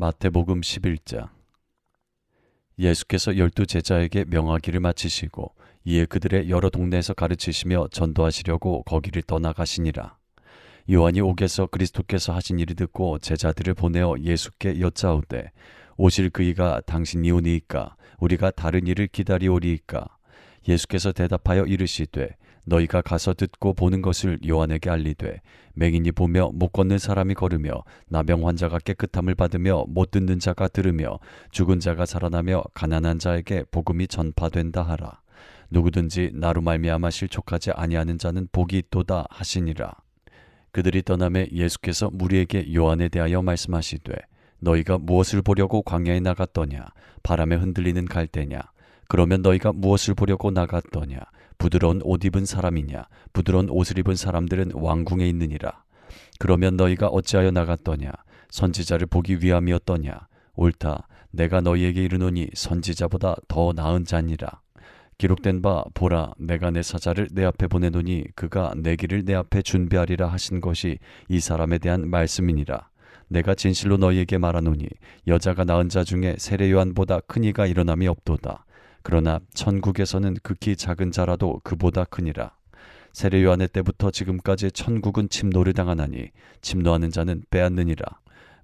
마태복음 11장. 예수께서 12제자에게 명하기를 마치시고 이에 그들의 여러 동네에서 가르치시며 전도하시려고 거기를 떠나가시니라. 요한이 옥에서 그리스도께서 하신 일을 듣고 제자들을 보내어 예수께 여짜오되 오실 그이가 당신이 오니이까 우리가 다른 일을 기다리오리이까. 예수께서 대답하여 이르시되 너희가 가서 듣고 보는 것을 요한에게 알리되 맹인이 보며 못 걷는 사람이 걸으며 나병 환자가 깨끗함을 받으며 못 듣는 자가 들으며 죽은 자가 살아나며 가난한 자에게 복음이 전파된다 하라. 누구든지 나로 말미암아 실족하지 아니하는 자는 복이 있도다 하시니라. 그들이 떠나매 예수께서 무리에게 요한에 대하여 말씀하시되 너희가 무엇을 보려고 광야에 나갔더냐? 바람에 흔들리는 갈대냐? 그러면 너희가 무엇을 보려고 나갔더냐? 부드러운 옷 입은 사람이냐? 부드러운 옷을 입은 사람들은 왕궁에 있느니라. 그러면 너희가 어찌하여 나갔더냐? 선지자를 보기 위함이었더냐? 옳다. 내가 너희에게 이르노니 선지자보다 더 나은 자니라. 기록된 바 보라 내가 내 사자를 내 앞에 보내노니 그가 내 길을 내 앞에 준비하리라 하신 것이 이 사람에 대한 말씀이니라. 내가 진실로 너희에게 말하노니 여자가 낳은 자 중에 세례 요한보다 큰 이가 일어남이 없도다. 그러나 천국에서는 극히 작은 자라도 그보다 크니라. 세례 요한의 때부터 지금까지 천국은 침노를 당하나니 침노하는 자는 빼앗느니라.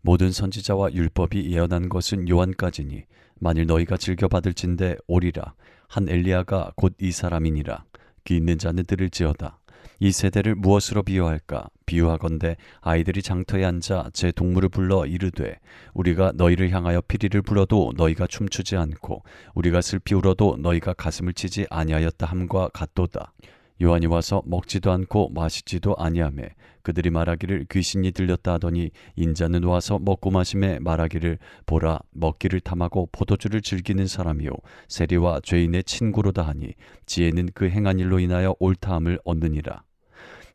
모든 선지자와 율법이 예언한 것은 요한까지니 만일 너희가 즐겨 받을진대 오리라. 한 엘리야가 곧 이 사람이니라. 귀 있는 자는 들을지어다. 이 세대를 무엇으로 비유할까? 비유하건대 아이들이 장터에 앉아 제 동물을 불러 이르되 우리가 너희를 향하여 피리를 불어도 너희가 춤추지 않고 우리가 슬피 울어도 너희가 가슴을 치지 아니하였다 함과 같도다. 요한이 와서 먹지도 않고 마시지도 아니하매 그들이 말하기를 귀신이 들렸다 하더니 인자는 와서 먹고 마심에 말하기를 보라 먹기를 탐하고 포도주를 즐기는 사람이요 세리와 죄인의 친구로다 하니 지혜는 그 행한 일로 인하여 옳다함을 얻느니라.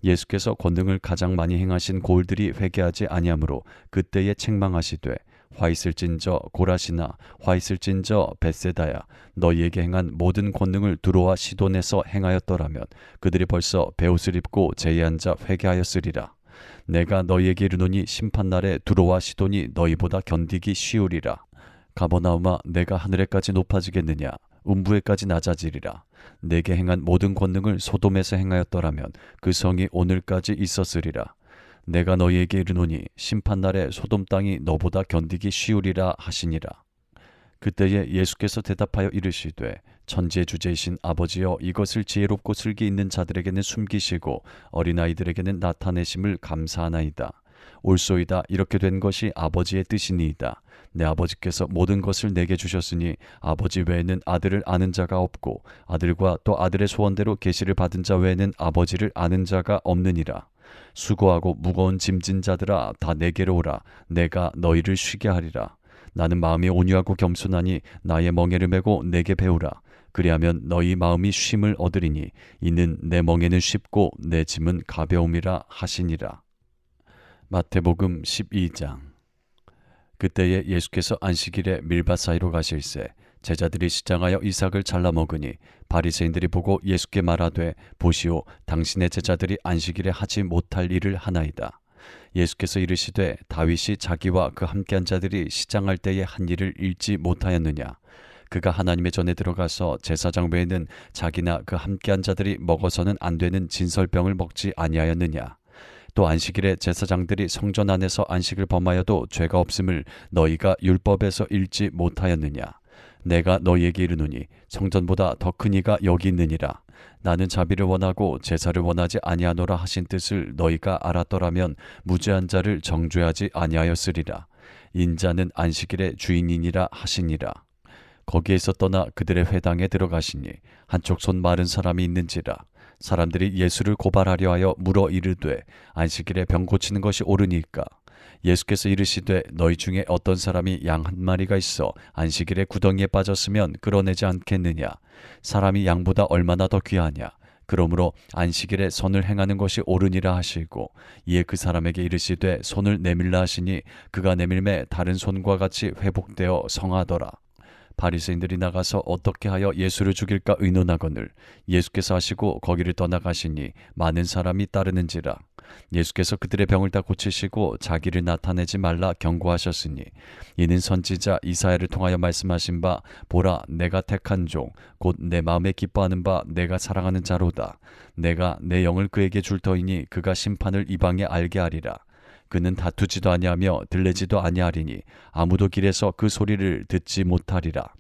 예수께서 권능을 가장 많이 행하신 고을들이 회개하지 아니하므로 그때에 책망하시되 화 있을진저 고라시나 화 있을진저 벳세다야 너희에게 행한 모든 권능을 두로와 시돈에서 행하였더라면 그들이 벌써 베옷을 입고 제에 앉아 회개하였으리라. 내가 너희에게 이르노니 심판날에 두로와 시돈이 너희보다 견디기 쉬우리라. 가버나움아 내가 하늘에까지 높아지겠느냐 음부에까지 낮아지리라. 내게 행한 모든 권능을 소돔에서 행하였더라면 그 성이 오늘까지 있었으리라. 내가 너희에게 이르노니 심판날에 소돔 땅이 너보다 견디기 쉬우리라 하시니라. 그때에 예수께서 대답하여 이르시되 천지의 주제이신 아버지여 이것을 지혜롭고 슬기 있는 자들에게는 숨기시고 어린아이들에게는 나타내심을 감사하나이다. 옳소이다. 이렇게 된 것이 아버지의 뜻이니이다. 내 아버지께서 모든 것을 내게 주셨으니 아버지 외에는 아들을 아는 자가 없고 아들과 또 아들의 소원대로 계시를 받은 자 외에는 아버지를 아는 자가 없느니라. 수고하고 무거운 짐진 자들아 다 내게로 오라. 내가 너희를 쉬게 하리라. 나는 마음이 온유하고 겸손하니 나의 멍에를 메고 내게 배우라. 그리하면 너희 마음이 쉼을 얻으리니 이는 내 멍에는 쉽고 내 짐은 가벼움이라 하시니라. 마태복음 12장. 그때에 예수께서 안식일에 밀밭 사이로 가실새 제자들이 시장하여 이삭을 잘라 먹으니 바리새인들이 보고 예수께 말하되 보시오 당신의 제자들이 안식일에 하지 못할 일을 하나이다. 예수께서 이르시되 다윗이 자기와 그 함께한 자들이 시장할 때에 한 일을 잃지 못하였느냐. 그가 하나님의 전에 들어가서 제사장 외에는 자기나 그 함께한 자들이 먹어서는 안 되는 진설병을 먹지 아니하였느냐. 또 안식일에 제사장들이 성전 안에서 안식을 범하여도 죄가 없음을 너희가 율법에서 읽지 못하였느냐. 내가 너희에게 이르노니 성전보다 더 큰 이가 여기 있느니라. 나는 자비를 원하고 제사를 원하지 아니하노라 하신 뜻을 너희가 알았더라면 무죄한 자를 정죄하지 아니하였으리라. 인자는 안식일의 주인이니라 하시니라. 거기에서 떠나 그들의 회당에 들어가시니 한쪽 손 마른 사람이 있는지라. 사람들이 예수를 고발하려 하여 물어 이르되 안식일에 병 고치는 것이 옳으니까. 예수께서 이르시되 너희 중에 어떤 사람이 양 한 마리가 있어 안식일에 구덩이에 빠졌으면 끌어내지 않겠느냐. 사람이 양보다 얼마나 더 귀하냐. 그러므로 안식일에 선을 행하는 것이 옳으니라 하시고 이에 그 사람에게 이르시되 손을 내밀라 하시니 그가 내밀매 다른 손과 같이 회복되어 성하더라. 바리새인들이 나가서 어떻게 하여 예수를 죽일까 의논하거늘 예수께서 하시고 거기를 떠나가시니 많은 사람이 따르는지라. 예수께서 그들의 병을 다 고치시고 자기를 나타내지 말라 경고하셨으니 이는 선지자 이사야를 통하여 말씀하신 바 보라 내가 택한 종 곧 내 마음에 기뻐하는 바 내가 사랑하는 자로다. 내가 내 영을 그에게 줄 터이니 그가 심판을 이방에 알게 하리라. 그는 다투지도 아니하며 들레지도 아니하리니 아무도 길에서 그 소리를 듣지 못하리라.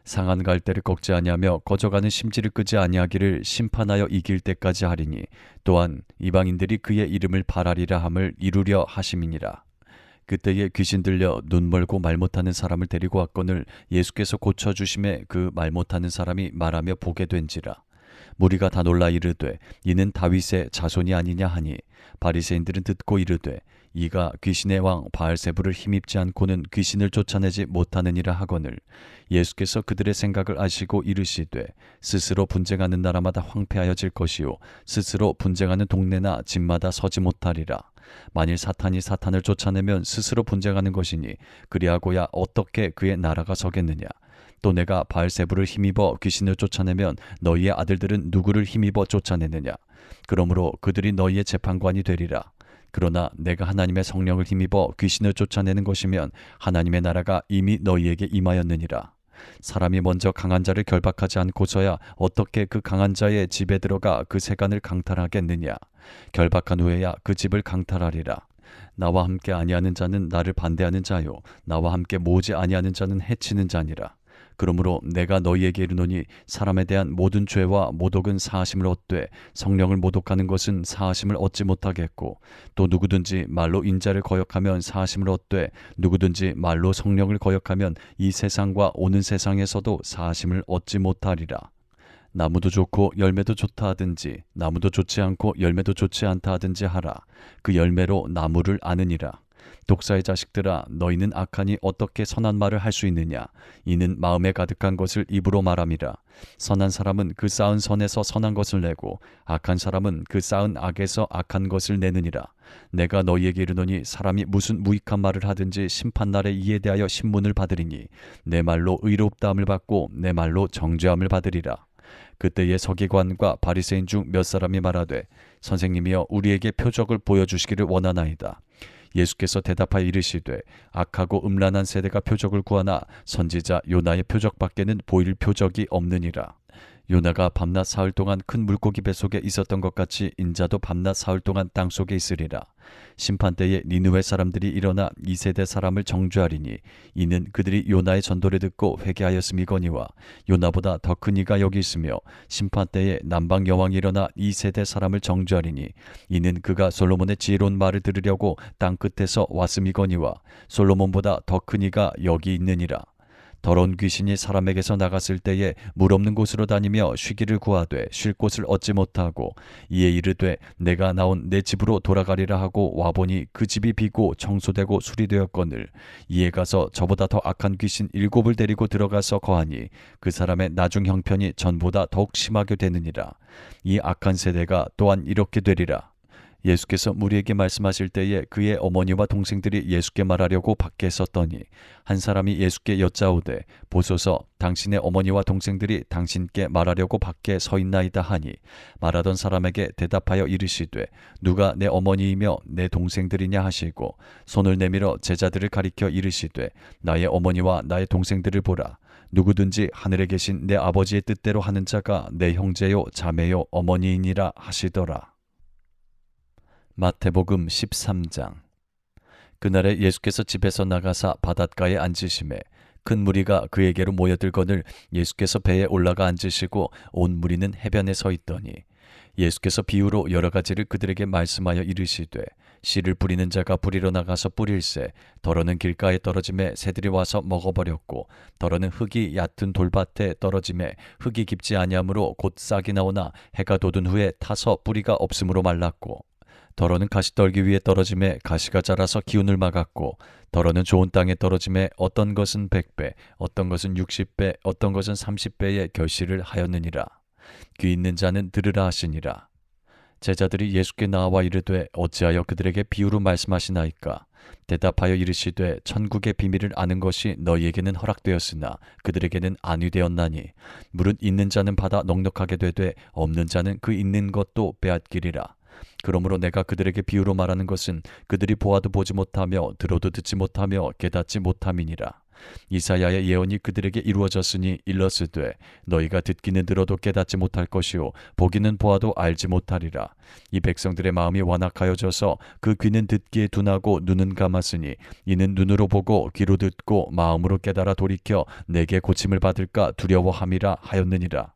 상한 갈대를 꺾지 아니하며 꺼져가는 심지를 끄지 아니하기를 심판하여 이길 때까지 하리니 또한 이방인들이 그의 이름을 발하리라 함을 이루려 하심이니라. 그때에 귀신 들려 눈 멀고 말 못하는 사람을 데리고 왔거늘 예수께서 고쳐주심에 그 말 못하는 사람이 말하며 보게 된지라. 무리가 다 놀라 이르되 이는 다윗의 자손이 아니냐 하니 바리새인들은 듣고 이르되 이가 귀신의 왕 바알세불을 힘입지 않고는 귀신을 쫓아내지 못하느니라 하거늘 예수께서 그들의 생각을 아시고 이르시되 스스로 분쟁하는 나라마다 황폐하여질 것이요 스스로 분쟁하는 동네나 집마다 서지 못하리라. 만일 사탄이 사탄을 쫓아내면 스스로 분쟁하는 것이니 그리하고야 어떻게 그의 나라가 서겠느냐. 또 내가 바알세불을 힘입어 귀신을 쫓아내면 너희의 아들들은 누구를 힘입어 쫓아내느냐. 그러므로 그들이 너희의 재판관이 되리라. 그러나 내가 하나님의 성령을 힘입어 귀신을 쫓아내는 것이면 하나님의 나라가 이미 너희에게 임하였느니라. 사람이 먼저 강한 자를 결박하지 않고서야 어떻게 그 강한 자의 집에 들어가 그 세간을 강탈하겠느냐. 결박한 후에야 그 집을 강탈하리라. 나와 함께 아니하는 자는 나를 반대하는 자요 나와 함께 모으지 아니하는 자는 해치는 자니라. 그러므로 내가 너희에게 이르노니 사람에 대한 모든 죄와 모독은 사하심을 얻되 성령을 모독하는 것은 사하심을 얻지 못하겠고 또 누구든지 말로 인자를 거역하면 사하심을 얻되 누구든지 말로 성령을 거역하면 이 세상과 오는 세상에서도 사하심을 얻지 못하리라. 나무도 좋고 열매도 좋다 하든지 나무도 좋지 않고 열매도 좋지 않다 하든지 하라. 그 열매로 나무를 아느니라. 독사의 자식들아 너희는 악하니 어떻게 선한 말을 할 수 있느냐. 이는 마음에 가득한 것을 입으로 말함이라. 선한 사람은 그 쌓은 선에서 선한 것을 내고 악한 사람은 그 쌓은 악에서 악한 것을 내느니라. 내가 너희에게 이르노니 사람이 무슨 무익한 말을 하든지 심판날에 이에 대하여 신문을 받으리니 내 말로 의롭다함을 받고 내 말로 정죄함을 받으리라. 그때에 서기관과 바리새인 중 몇 사람이 말하되 선생님이여 우리에게 표적을 보여주시기를 원하나이다. 예수께서 대답하여 이르시되 악하고 음란한 세대가 표적을 구하나 선지자 요나의 표적밖에는 보일 표적이 없느니라. 요나가 밤낮 사흘 동안 큰 물고기 뱃속에 있었던 것 같이 인자도 밤낮 사흘 동안 땅속에 있으리라. 심판때에 니느웨 사람들이 일어나 이 세대 사람을 정죄하리니 이는 그들이 요나의 전도를 듣고 회개하였음이거니와 요나보다 더 큰 이가 여기 있으며 심판때에 남방 여왕이 일어나 이 세대 사람을 정죄하리니 이는 그가 솔로몬의 지혜로운 말을 들으려고 땅 끝에서 왔음이거니와 솔로몬보다 더 큰 이가 여기 있느니라. 더러운 귀신이 사람에게서 나갔을 때에 물 없는 곳으로 다니며 쉬기를 구하되 쉴 곳을 얻지 못하고 이에 이르되 내가 나온 내 집으로 돌아가리라 하고 와보니 그 집이 비고 청소되고 수리되었거늘 이에 가서 저보다 더 악한 귀신 7을 데리고 들어가서 거하니 그 사람의 나중 형편이 전보다 더욱 심하게 되느니라. 이 악한 세대가 또한 이렇게 되리라. 예수께서 무리에게 말씀하실 때에 그의 어머니와 동생들이 예수께 말하려고 밖에 섰더니 한 사람이 예수께 여짜오되 보소서 당신의 어머니와 동생들이 당신께 말하려고 밖에 서 있나이다 하니 말하던 사람에게 대답하여 이르시되 누가 내 어머니이며 내 동생들이냐 하시고 손을 내밀어 제자들을 가리켜 이르시되 나의 어머니와 나의 동생들을 보라. 누구든지 하늘에 계신 내 아버지의 뜻대로 하는 자가 내 형제요 자매요 어머니이니라 하시더라. 마태복음 13장. 그날에 예수께서 집에서 나가사 바닷가에 앉으심에 큰 무리가 그에게로 모여들거늘 예수께서 배에 올라가 앉으시고 온 무리는 해변에 서 있더니 예수께서 비유로 여러 가지를 그들에게 말씀하여 이르시되 씨를 뿌리는 자가 뿌리러 나가서 뿌릴새 더러는 길가에 떨어짐에 새들이 와서 먹어버렸고 더러는 흙이 얕은 돌밭에 떨어짐에 흙이 깊지 아니하므로 곧 싹이 나오나 해가 돋은 후에 타서 뿌리가 없으므로 말랐고 더러는 가시떨기 위에 떨어짐에 가시가 자라서 기운을 막았고 더러는 좋은 땅에 떨어짐에 어떤 것은 100배 어떤 것은 60배 어떤 것은 30배의 결실을 하였느니라. 귀 있는 자는 들으라 하시니라. 제자들이 예수께 나와 이르되 어찌하여 그들에게 비유로 말씀하시나이까. 대답하여 이르시되 천국의 비밀을 아는 것이 너희에게는 허락되었으나 그들에게는 아니 되었나니 물은 있는 자는 받아 넉넉하게 되되 없는 자는 그 있는 것도 빼앗기리라. 그러므로 내가 그들에게 비유로 말하는 것은 그들이 보아도 보지 못하며 들어도 듣지 못하며 깨닫지 못함이니라. 이사야의 예언이 그들에게 이루어졌으니 일러스되 너희가 듣기는 들어도 깨닫지 못할 것이요 보기는 보아도 알지 못하리라. 이 백성들의 마음이 완악하여져서 그 귀는 듣기에 둔하고 눈은 감았으니 이는 눈으로 보고 귀로 듣고 마음으로 깨달아 돌이켜 내게 고침을 받을까 두려워함이라 하였느니라.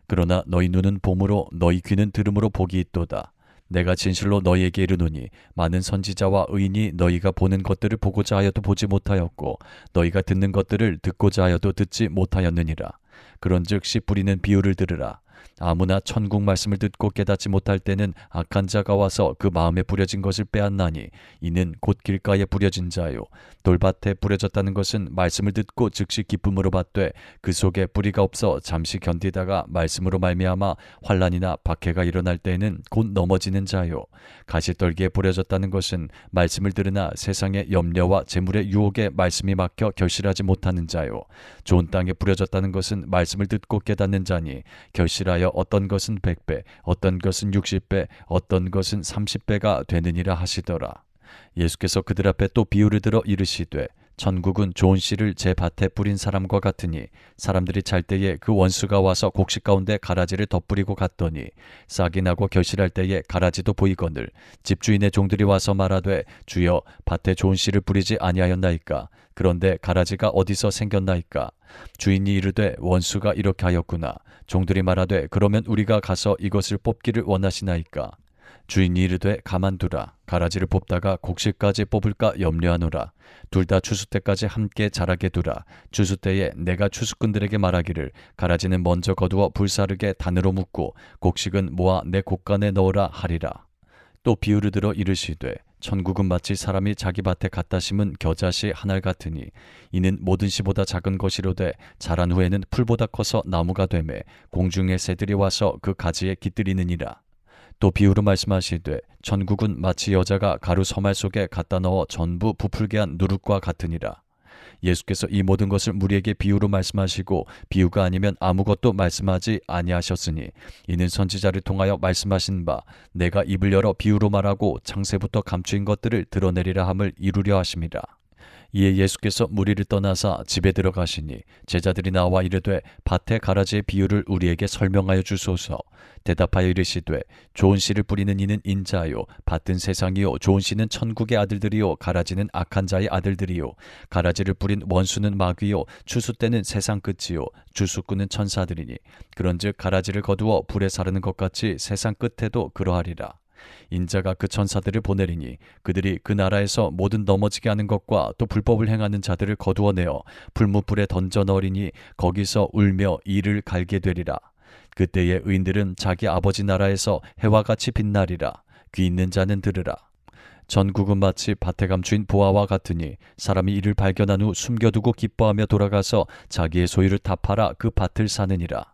그러나 너희 눈은 봄으로 너희 귀는 들음으로 복이 있도다. 내가 진실로 너희에게 이르노니 많은 선지자와 의인이 너희가 보는 것들을 보고자 하여도 보지 못하였고 너희가 듣는 것들을 듣고자 하여도 듣지 못하였느니라. 그런즉 씨 뿌리는 비유를 들으라. 아무나 천국 말씀을 듣고 깨닫지 못할 때는 악한 자가 와서 그 마음에 뿌려진 것을 빼앗나니 이는 곧 길가에 뿌려진 자요 돌밭에 뿌려졌다는 것은 말씀을 듣고 즉시 기쁨으로 받되 그 속에 뿌리가 없어 잠시 견디다가 말씀으로 말미암아 환난이나 박해가 일어날 때에는 곧 넘어지는 자요 가시떨기에 뿌려졌다는 것은 말씀을 들으나 세상의 염려와 재물의 유혹에 말씀이 막혀 결실하지 못하는 자요 좋은 땅에 뿌려졌다는 것은 말씀을 듣고 깨닫는 자니 결실하여 어떤 것은 100배, 어떤 것은 60배, 어떤 것은 30배가 되느니라 하시더라. 예수께서 그들 앞에 또 비유를 들어 이르시되 천국은 좋은 씨를 제 밭에 뿌린 사람과 같으니 사람들이 잘 때에 그 원수가 와서 곡식 가운데 가라지를 덧뿌리고 갔더니 싹이 나고 결실할 때에 가라지도 보이거늘 집주인의 종들이 와서 말하되 주여 밭에 좋은 씨를 뿌리지 아니하였나이까 그런데 가라지가 어디서 생겼나이까 주인이 이르되 원수가 이렇게 하였구나 종들이 말하되 그러면 우리가 가서 이것을 뽑기를 원하시나이까 주인이 이르되 가만두라 가라지를 뽑다가 곡식까지 뽑을까 염려하노라 둘 다 추수 때까지 함께 자라게 두라 추수 때에 내가 추수꾼들에게 말하기를 가라지는 먼저 거두어 불사르게 단으로 묶고 곡식은 모아 내 곡간에 넣으라 하리라. 또 비유를 들어 이르시되 천국은 마치 사람이 자기 밭에 갖다 심은 겨자씨 한 알 같으니 이는 모든 씨보다 작은 것이로되 자란 후에는 풀보다 커서 나무가 되매 공중의 새들이 와서 그 가지에 깃들이느니라. 또 비유로 말씀하시되 천국은 마치 여자가 가루 서말 속에 갖다 넣어 전부 부풀게 한 누룩과 같으니라. 예수께서 이 모든 것을 무리에게 비유로 말씀하시고 비유가 아니면 아무것도 말씀하지 아니하셨으니 이는 선지자를 통하여 말씀하신 바 내가 입을 열어 비유로 말하고 창세부터 감추인 것들을 드러내리라 함을 이루려 하심이라. 이에 예수께서 무리를 떠나사 집에 들어가시니 제자들이 나와 이르되 밭의 가라지의 비유를 우리에게 설명하여 주소서. 대답하여 이르시되 좋은 씨를 뿌리는 이는 인자요 밭은 세상이요 좋은 씨는 천국의 아들들이요 가라지는 악한 자의 아들들이요 가라지를 뿌린 원수는 마귀요 추수 때는 세상 끝이요 주수꾼은 천사들이니 그런즉 가라지를 거두어 불에 사르는 것 같이 세상 끝에도 그러하리라. 인자가 그 천사들을 보내리니 그들이 그 나라에서 모든 넘어지게 하는 것과 또 불법을 행하는 자들을 거두어내어 불무불에 던져 넣으리니 거기서 울며 이를 갈게 되리라. 그때의 의인들은 자기 아버지 나라에서 해와 같이 빛나리라. 귀 있는 자는 들으라. 전국은 마치 밭에 감추인 보화와 같으니 사람이 이를 발견한 후 숨겨두고 기뻐하며 돌아가서 자기의 소유를 다 팔아 그 밭을 사느니라.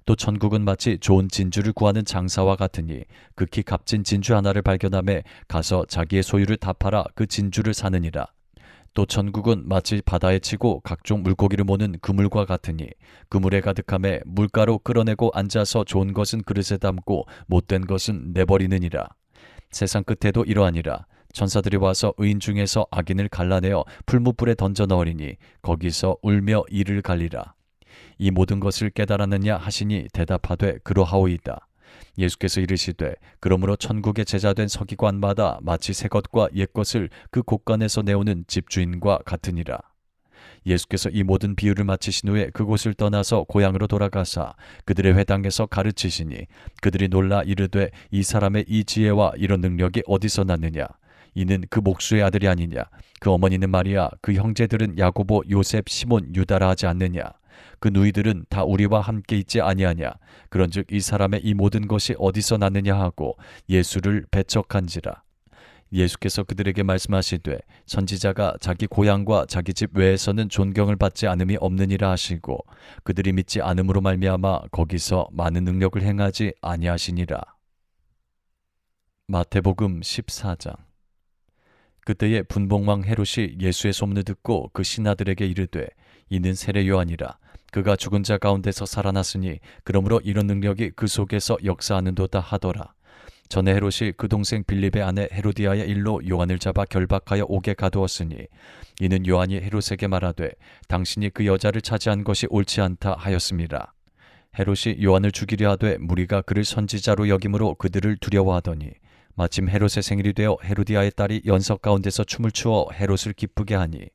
또 천국은 마치 좋은 진주를 구하는 장사와 같으니 극히 값진 진주 하나를 발견하매 가서 자기의 소유를 다 팔아 그 진주를 사느니라. 또 천국은 마치 바다에 치고 각종 물고기를 모는 그물과 같으니 그물에 가득함에 물가로 끌어내고 앉아서 좋은 것은 그릇에 담고 못된 것은 내버리느니라. 세상 끝에도 이러하니라. 천사들이 와서 의인 중에서 악인을 갈라내어 풀무불에 던져 넣으리니 거기서 울며 이를 갈리라. 이 모든 것을 깨달았느냐 하시니 대답하되 그러하오이다. 예수께서 이르시되 그러므로 천국의 제자된 서기관마다 마치 새 것과 옛 것을 그 곳간에서 내오는 집주인과 같으니라. 예수께서 이 모든 비유를 마치신 후에 그곳을 떠나서 고향으로 돌아가사 그들의 회당에서 가르치시니 그들이 놀라 이르되 이 사람의 이 지혜와 이런 능력이 어디서 났느냐. 이는 그 목수의 아들이 아니냐. 그 어머니는 마리아, 그 형제들은 야고보, 요셉, 시몬, 유다라 하지 않느냐. 그 누이들은 다 우리와 함께 있지 아니하냐. 그런즉 이 사람의 이 모든 것이 어디서 났느냐 하고 예수를 배척한지라. 예수께서 그들에게 말씀하시되 선지자가 자기 고향과 자기 집 외에서는 존경을 받지 않음이 없느니라 하시고 그들이 믿지 않음으로 말미암아 거기서 많은 능력을 행하지 아니하시니라. 마태복음 14장. 그때에 분봉왕 헤롯이 예수의 소문을 듣고 그 신하들에게 이르되 이는 세례 요한이라. 그가 죽은 자 가운데서 살아났으니 그러므로 이런 능력이 그 속에서 역사하는도다 하더라. 전에 헤롯이 그 동생 빌립의 아내 헤로디아의 일로 요한을 잡아 결박하여 옥에 가두었으니 이는 요한이 헤롯에게 말하되 당신이 그 여자를 차지한 것이 옳지 않다 하였습니다. 헤롯이 요한을 죽이려 하되 무리가 그를 선지자로 여김으로 그들을 두려워하더니 마침 헤롯의 생일이 되어 헤로디아의 딸이 연석 가운데서 춤을 추어 헤롯을 기쁘게 하니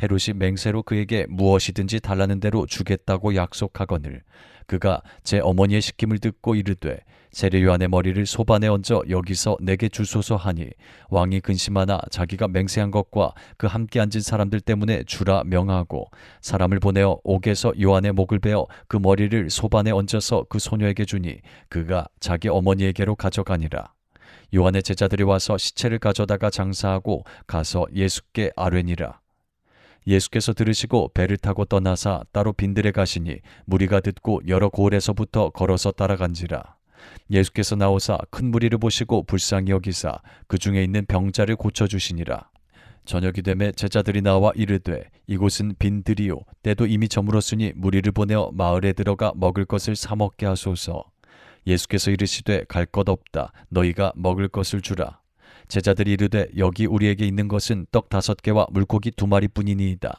헤롯이 맹세로 그에게 무엇이든지 달라는 대로 주겠다고 약속하거늘 그가 제 어머니의 시킴을 듣고 이르되 세례 요한의 머리를 소반에 얹어 여기서 내게 주소서 하니 왕이 근심하나 자기가 맹세한 것과 그 함께 앉은 사람들 때문에 주라 명하고 사람을 보내어 옥에서 요한의 목을 베어 그 머리를 소반에 얹어서 그 소녀에게 주니 그가 자기 어머니에게로 가져가니라. 요한의 제자들이 와서 시체를 가져다가 장사하고 가서 예수께 아뢰니라. 예수께서 들으시고 배를 타고 떠나사 따로 빈들에 가시니 무리가 듣고 여러 고을에서부터 걸어서 따라간지라. 예수께서 나오사 큰 무리를 보시고 불쌍히 여기사 그 중에 있는 병자를 고쳐주시니라. 저녁이 되매 제자들이 나와 이르되 이곳은 빈들이요 때도 이미 저물었으니 무리를 보내어 마을에 들어가 먹을 것을 사 먹게 하소서. 예수께서 이르시되 갈 것 없다. 너희가 먹을 것을 주라. 제자들이 이르되 여기 우리에게 있는 것은 떡 5개와 물고기 2마리뿐이니이다.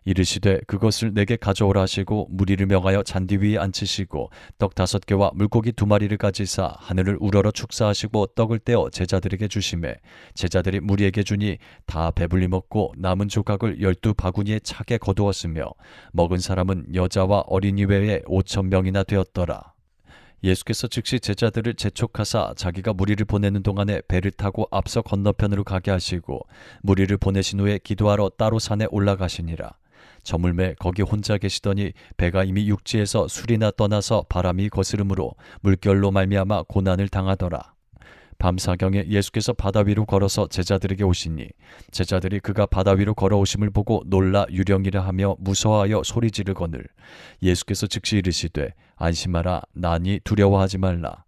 이르시되 그것을 내게 가져오라 하시고 무리를 명하여 잔디 위에 앉히시고 떡 5개와 물고기 2마리를 가지사 하늘을 우러러 축사하시고 떡을 떼어 제자들에게 주시매 제자들이 무리에게 주니 다 배불리 먹고 남은 조각을 12바구니에 차게 거두었으며 먹은 사람은 여자와 어린이 외에 5,000명이나 되었더라. 예수께서 즉시 제자들을 재촉하사 자기가 무리를 보내는 동안에 배를 타고 앞서 건너편으로 가게 하시고 무리를 보내신 후에 기도하러 따로 산에 올라가시니라. 저물매 거기 혼자 계시더니 배가 이미 육지에서 술이나 떠나서 바람이 거스름으로 물결로 말미암아 고난을 당하더라. 밤사경에 예수께서 바다 위로 걸어서 제자들에게 오시니 제자들이 그가 바다 위로 걸어오심을 보고 놀라 유령이라 하며 무서워하여 소리 지르거늘 예수께서 즉시 이르시되 안심하라 나니 두려워하지 말라.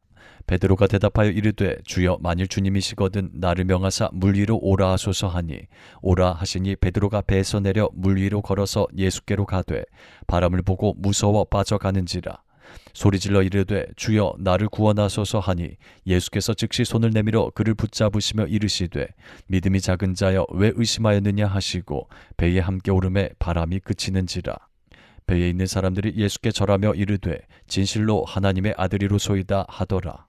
베드로가 대답하여 이르되 주여 만일 주님이시거든 나를 명하사 물 위로 오라 하소서 하니 오라 하시니 베드로가 배에서 내려 물 위로 걸어서 예수께로 가되 바람을 보고 무서워 빠져가는지라. 소리질러 이르되 주여 나를 구원하소서 하니 예수께서 즉시 손을 내밀어 그를 붙잡으시며 이르시되 믿음이 작은 자여 왜 의심하였느냐 하시고 배에 함께 오르매 바람이 그치는지라. 배에 있는 사람들이 예수께 절하며 이르되 진실로 하나님의 아들이로소이다 하더라.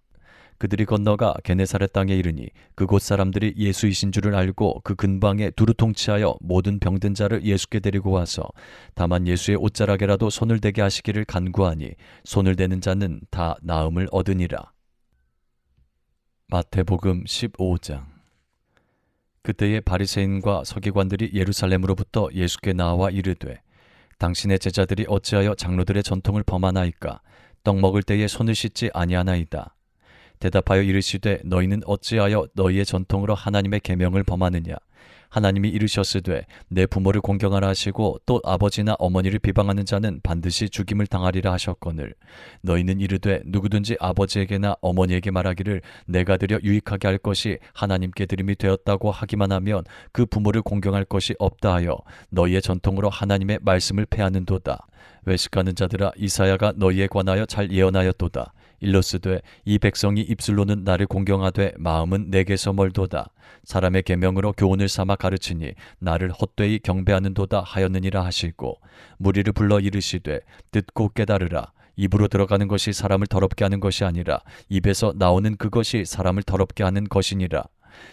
그들이 건너가 게네사렛 땅에 이르니 그곳 사람들이 예수이신 줄을 알고 그 근방에 두루 통치하여 모든 병든 자를 예수께 데리고 와서 다만 예수의 옷자락에라도 손을 대게 하시기를 간구하니 손을 대는 자는 다 나음을 얻으니라. 마태복음 15장. 그때에 바리새인과 서기관들이 예루살렘으로부터 예수께 나와 이르되 당신의 제자들이 어찌하여 장로들의 전통을 범하나이까 떡 먹을 때에 손을 씻지 아니하나이다. 대답하여 이르시되 너희는 어찌하여 너희의 전통으로 하나님의 계명을 범하느냐. 하나님이 이르셨으되 내 부모를 공경하라 하시고 또 아버지나 어머니를 비방하는 자는 반드시 죽임을 당하리라 하셨거늘 너희는 이르되 누구든지 아버지에게나 어머니에게 말하기를 내가 드려 유익하게 할 것이 하나님께 드림이 되었다고 하기만 하면 그 부모를 공경할 것이 없다 하여 너희의 전통으로 하나님의 말씀을 패하는도다. 외식하는 자들아 이사야가 너희에 관하여 잘 예언하였도다. 일러스되 이 백성이 입술로는 나를 공경하되 마음은 내게서 멀도다. 사람의 계명으로 교훈을 삼아 가르치니 나를 헛되이 경배하는도다 하였느니라 하시고 무리를 불러 이르시되 듣고 깨달으라. 입으로 들어가는 것이 사람을 더럽게 하는 것이 아니라 입에서 나오는 그것이 사람을 더럽게 하는 것이니라.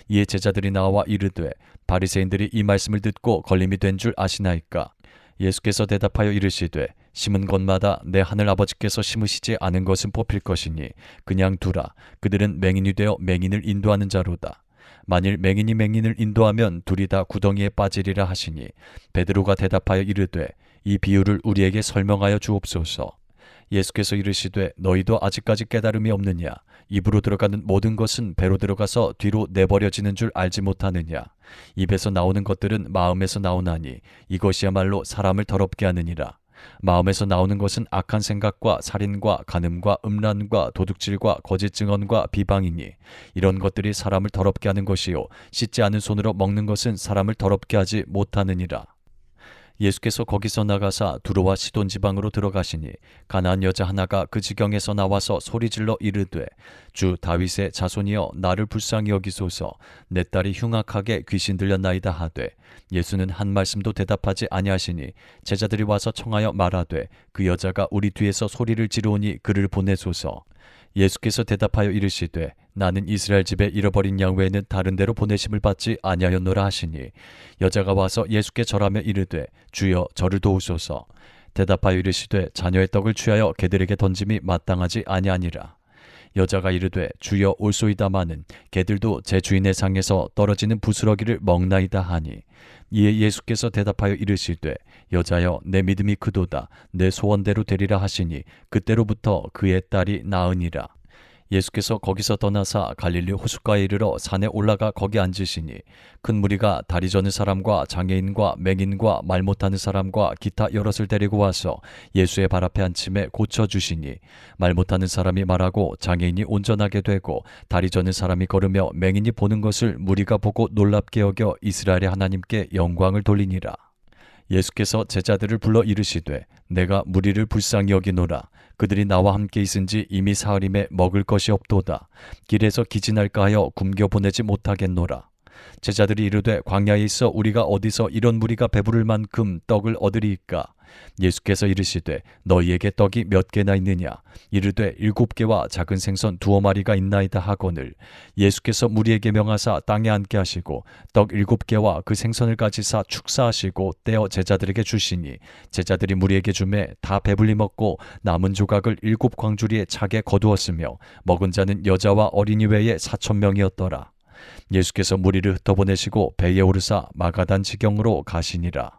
이에 제자들이 나와 이르되 바리새인들이 이 말씀을 듣고 걸림이 된 줄 아시나이까. 예수께서 대답하여 이르시되 심은 곳마다 내 하늘 아버지께서 심으시지 않은 것은 뽑힐 것이니 그냥 두라. 그들은 맹인이 되어 맹인을 인도하는 자로다. 만일 맹인이 맹인을 인도하면 둘이 다 구덩이에 빠지리라 하시니 베드로가 대답하여 이르되 이 비유를 우리에게 설명하여 주옵소서. 예수께서 이르시되 너희도 아직까지 깨달음이 없느냐. 입으로 들어가는 모든 것은 배로 들어가서 뒤로 내버려지는 줄 알지 못하느냐. 입에서 나오는 것들은 마음에서 나오나니 이것이야말로 사람을 더럽게 하느니라. 마음에서 나오는 것은 악한 생각과 살인과 간음과 음란과 도둑질과 거짓 증언과 비방이니 이런 것들이 사람을 더럽게 하는 것이요 씻지 않은 손으로 먹는 것은 사람을 더럽게 하지 못하느니라. 예수께서 거기서 나가사 두로와 시돈 지방으로 들어가시니 가나안 여자 하나가 그 지경에서 나와서 소리질러 이르되 주 다윗의 자손이여 나를 불쌍히 여기소서 내 딸이 흉악하게 귀신 들렸나이다 하되 예수는 한 말씀도 대답하지 아니하시니 제자들이 와서 청하여 말하되 그 여자가 우리 뒤에서 소리를 지르오니 그를 보내소서. 예수께서 대답하여 이르시되 나는 이스라엘 집에 잃어버린 양 외에는 다른 데로 보내심을 받지 아니하였노라 하시니 여자가 와서 예수께 절하며 이르되 주여 저를 도우소서. 대답하여 이르시되 자녀의 떡을 취하여 개들에게 던짐이 마땅하지 아니하니라. 여자가 이르되 주여 올소이다마는 개들도 제 주인의 상에서 떨어지는 부스러기를 먹나이다 하니 이에 예수께서 대답하여 이르시되 여자여 내 믿음이 크도다 내 소원대로 되리라 하시니 그때로부터 그의 딸이 나으니라. 예수께서 거기서 떠나사 갈릴리 호숫가에 이르러 산에 올라가 거기 앉으시니 큰 무리가 다리 저는 사람과 장애인과 맹인과 말 못하는 사람과 기타 여럿을 데리고 와서 예수의 발 앞에 앉힘에 고쳐주시니 말 못하는 사람이 말하고 장애인이 온전하게 되고 다리 저는 사람이 걸으며 맹인이 보는 것을 무리가 보고 놀랍게 여겨 이스라엘의 하나님께 영광을 돌리니라. 예수께서 제자들을 불러 이르시되 내가 무리를 불쌍히 여기노라. 그들이 나와 함께 있은지 이미 사흘임에 먹을 것이 없도다. 길에서 기진할까 하여 굶겨 보내지 못하겠노라. 제자들이 이르되 광야에 있어 우리가 어디서 이런 무리가 배부를 만큼 떡을 얻으리이까. 예수께서 이르시되 너희에게 떡이 몇 개나 있느냐. 이르되 7개와 작은 생선 2마리가 있나이다 하거늘 예수께서 무리에게 명하사 땅에 앉게 하시고 떡 7개와 그 생선을 가지사 축사하시고 떼어 제자들에게 주시니 제자들이 무리에게 주매 다 배불리 먹고 남은 조각을 7광주리에 차게 거두었으며 먹은 자는 여자와 어린이 외에 4,000명이었더라. 예수께서 무리를 흩어보내시고 배에 오르사 마가단 지경으로 가시니라.